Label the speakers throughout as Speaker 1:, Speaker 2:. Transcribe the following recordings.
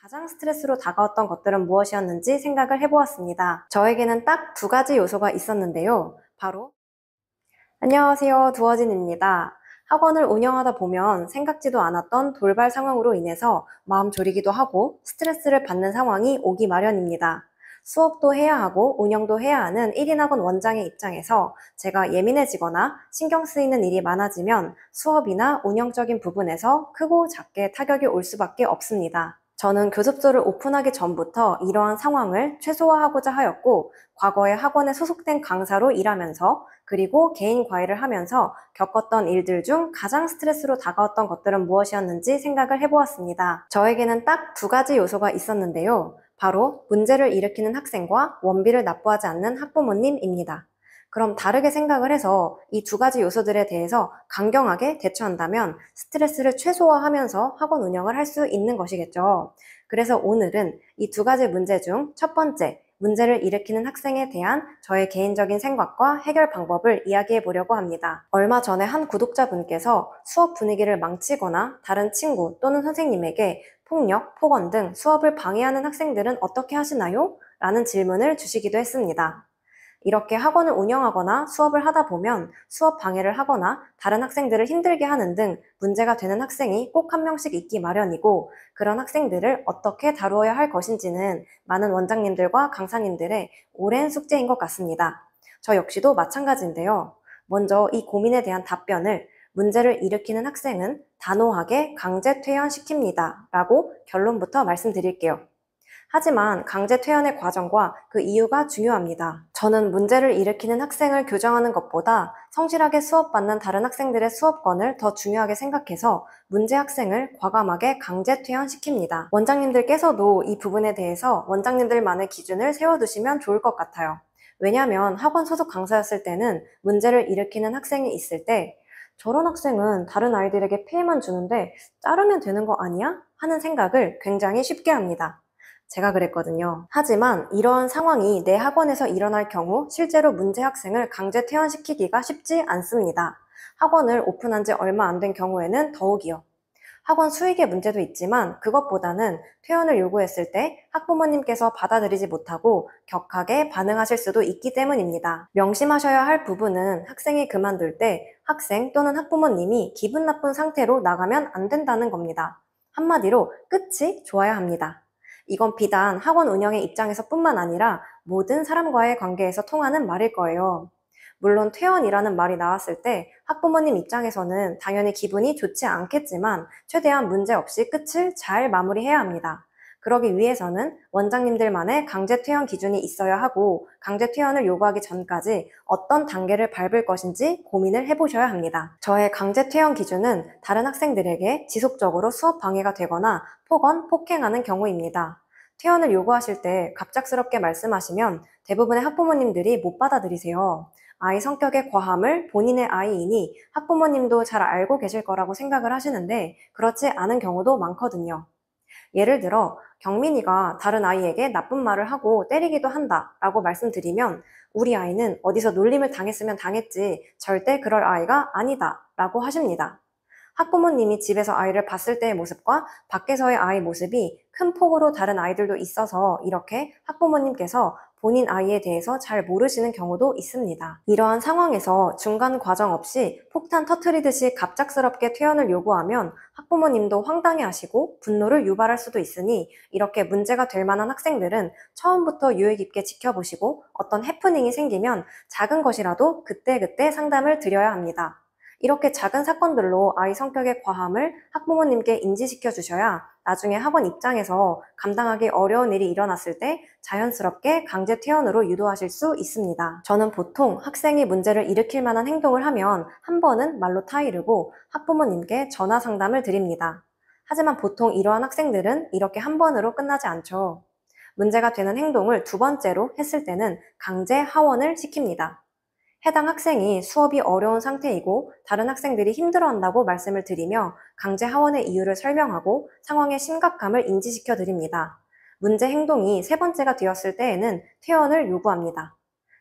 Speaker 1: 가장 스트레스로 다가왔던 것들은 무엇이었는지 생각을 해보았습니다. 저에게는 딱 두 가지 요소가 있었는데요. 바로 안녕하세요, 두어진입니다. 학원을 운영하다 보면 생각지도 않았던 돌발 상황으로 인해서 마음 졸이기도 하고 스트레스를 받는 상황이 오기 마련입니다. 수업도 해야 하고 운영도 해야 하는 1인 학원 원장의 입장에서 제가 예민해지거나 신경 쓰이는 일이 많아지면 수업이나 운영적인 부분에서 크고 작게 타격이 올 수밖에 없습니다. 저는 교습소를 오픈하기 전부터 이러한 상황을 최소화하고자 하였고, 과거에 학원에 소속된 강사로 일하면서 그리고 개인 과외를 하면서 겪었던 일들 중 가장 스트레스로 다가왔던 것들은 무엇이었는지 생각을 해보았습니다. 저에게는 딱 두 가지 요소가 있었는데요. 바로 문제를 일으키는 학생과 원비를 납부하지 않는 학부모님입니다. 그럼 다르게 생각을 해서 이 두 가지 요소들에 대해서 강경하게 대처한다면 스트레스를 최소화하면서 학원 운영을 할 수 있는 것이겠죠. 그래서 오늘은 이 두 가지 문제 중 첫 번째, 문제를 일으키는 학생에 대한 저의 개인적인 생각과 해결 방법을 이야기해 보려고 합니다. 얼마 전에 한 구독자분께서 수업 분위기를 망치거나 다른 친구 또는 선생님에게 폭력, 폭언 등 수업을 방해하는 학생들은 어떻게 하시나요? 라는 질문을 주시기도 했습니다. 이렇게 학원을 운영하거나 수업을 하다 보면 수업 방해를 하거나 다른 학생들을 힘들게 하는 등 문제가 되는 학생이 꼭 한 명씩 있기 마련이고, 그런 학생들을 어떻게 다루어야 할 것인지는 많은 원장님들과 강사님들의 오랜 숙제인 것 같습니다. 저 역시도 마찬가지인데요. 먼저 이 고민에 대한 답변을 문제를 일으키는 학생은 단호하게 강제 퇴원시킵니다 라고 결론부터 말씀드릴게요. 하지만 강제 퇴원의 과정과 그 이유가 중요합니다. 저는 문제를 일으키는 학생을 교정하는 것보다 성실하게 수업받는 다른 학생들의 수업권을 더 중요하게 생각해서 문제 학생을 과감하게 강제 퇴원시킵니다. 원장님들께서도 이 부분에 대해서 원장님들만의 기준을 세워두시면 좋을 것 같아요. 왜냐하면 학원 소속 강사였을 때는 문제를 일으키는 학생이 있을 때 저런 학생은 다른 아이들에게 피해만 주는데 자르면 되는 거 아니야? 하는 생각을 굉장히 쉽게 합니다. 제가 그랬거든요. 하지만 이러한 상황이 내 학원에서 일어날 경우 실제로 문제 학생을 강제 퇴원시키기가 쉽지 않습니다. 학원을 오픈한 지 얼마 안 된 경우에는 더욱이요. 학원 수익의 문제도 있지만 그것보다는 퇴원을 요구했을 때 학부모님께서 받아들이지 못하고 격하게 반응하실 수도 있기 때문입니다. 명심하셔야 할 부분은 학생이 그만둘 때 학생 또는 학부모님이 기분 나쁜 상태로 나가면 안 된다는 겁니다. 한마디로 끝이 좋아야 합니다. 이건 비단 학원 운영의 입장에서 뿐만 아니라 모든 사람과의 관계에서 통하는 말일 거예요. 물론 퇴원이라는 말이 나왔을 때 학부모님 입장에서는 당연히 기분이 좋지 않겠지만 최대한 문제 없이 끝을 잘 마무리해야 합니다. 그러기 위해서는 원장님들만의 강제 퇴원 기준이 있어야 하고, 강제 퇴원을 요구하기 전까지 어떤 단계를 밟을 것인지 고민을 해보셔야 합니다. 저의 강제 퇴원 기준은 다른 학생들에게 지속적으로 수업 방해가 되거나 폭언, 폭행하는 경우입니다. 퇴원을 요구하실 때 갑작스럽게 말씀하시면 대부분의 학부모님들이 못 받아들이세요. 아이 성격의 과함을 본인의 아이이니 학부모님도 잘 알고 계실 거라고 생각을 하시는데 그렇지 않은 경우도 많거든요. 예를 들어 경민이가 다른 아이에게 나쁜 말을 하고 때리기도 한다 라고 말씀드리면 우리 아이는 어디서 놀림을 당했으면 당했지 절대 그럴 아이가 아니다 라고 하십니다. 학부모님이 집에서 아이를 봤을 때의 모습과 밖에서의 아이 모습이 큰 폭으로 다른 아이들도 있어서 이렇게 학부모님께서 본인 아이에 대해서 잘 모르시는 경우도 있습니다. 이러한 상황에서 중간 과정 없이 폭탄 터트리듯이 갑작스럽게 퇴원을 요구하면 학부모님도 황당해하시고 분노를 유발할 수도 있으니 이렇게 문제가 될 만한 학생들은 처음부터 유의 깊게 지켜보시고 어떤 해프닝이 생기면 작은 것이라도 그때그때 상담을 드려야 합니다. 이렇게 작은 사건들로 아이 성격의 과함을 학부모님께 인지시켜 주셔야 나중에 학원 입장에서 감당하기 어려운 일이 일어났을 때 자연스럽게 강제 퇴원으로 유도하실 수 있습니다. 저는 보통 학생이 문제를 일으킬 만한 행동을 하면 한 번은 말로 타이르고 학부모님께 전화 상담을 드립니다. 하지만 보통 이러한 학생들은 이렇게 한 번으로 끝나지 않죠. 문제가 되는 행동을 두 번째로 했을 때는 강제 하원을 시킵니다. 해당 학생이 수업이 어려운 상태이고 다른 학생들이 힘들어한다고 말씀을 드리며 강제 하원의 이유를 설명하고 상황의 심각함을 인지시켜 드립니다. 문제 행동이 세 번째가 되었을 때에는 퇴원을 요구합니다.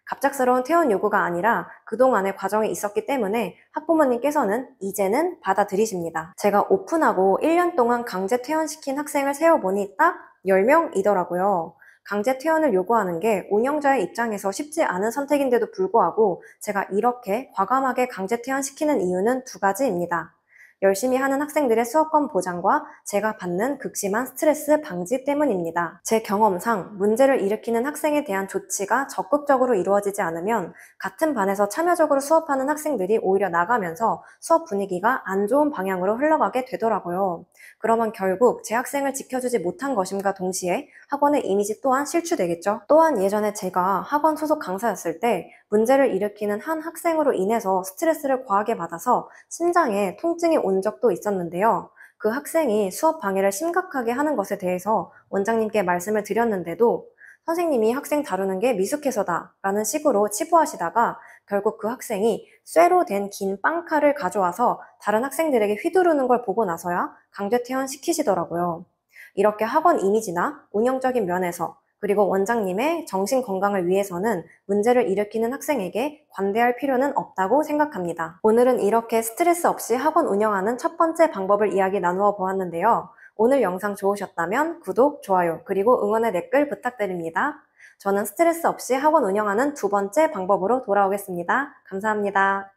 Speaker 1: 갑작스러운 퇴원 요구가 아니라 그동안의 과정이 있었기 때문에 학부모님께서는 이제는 받아들이십니다. 제가 오픈하고 1년 동안 강제 퇴원시킨 학생을 세어보니 딱 10명이더라고요. 강제 퇴원을 요구하는 게 운영자의 입장에서 쉽지 않은 선택인데도 불구하고 제가 이렇게 과감하게 강제 퇴원시키는 이유는 두 가지입니다. 열심히 하는 학생들의 수업권 보장과 제가 받는 극심한 스트레스 방지 때문입니다. 제 경험상 문제를 일으키는 학생에 대한 조치가 적극적으로 이루어지지 않으면 같은 반에서 참여적으로 수업하는 학생들이 오히려 나가면서 수업 분위기가 안 좋은 방향으로 흘러가게 되더라고요. 그러면 결국 제 학생을 지켜주지 못한 것임과 동시에 학원의 이미지 또한 실추되겠죠. 또한 예전에 제가 학원 소속 강사였을 때 문제를 일으키는 한 학생으로 인해서 스트레스를 과하게 받아서 심장에 통증이 온 적도 있었는데요. 그 학생이 수업 방해를 심각하게 하는 것에 대해서 원장님께 말씀을 드렸는데도 선생님이 학생 다루는 게 미숙해서다 라는 식으로 치부하시다가 결국 그 학생이 쇠로 된 긴 빵칼을 가져와서 다른 학생들에게 휘두르는 걸 보고 나서야 강제 퇴원시키시더라고요. 이렇게 학원 이미지나 운영적인 면에서 그리고 원장님의 정신 건강을 위해서는 문제를 일으키는 학생에게 관대할 필요는 없다고 생각합니다. 오늘은 이렇게 스트레스 없이 학원 운영하는 첫 번째 방법을 이야기 나누어 보았는데요. 오늘 영상 좋으셨다면 구독, 좋아요, 그리고 응원의 댓글 부탁드립니다. 저는 스트레스 없이 학원 운영하는 두 번째 방법으로 돌아오겠습니다. 감사합니다.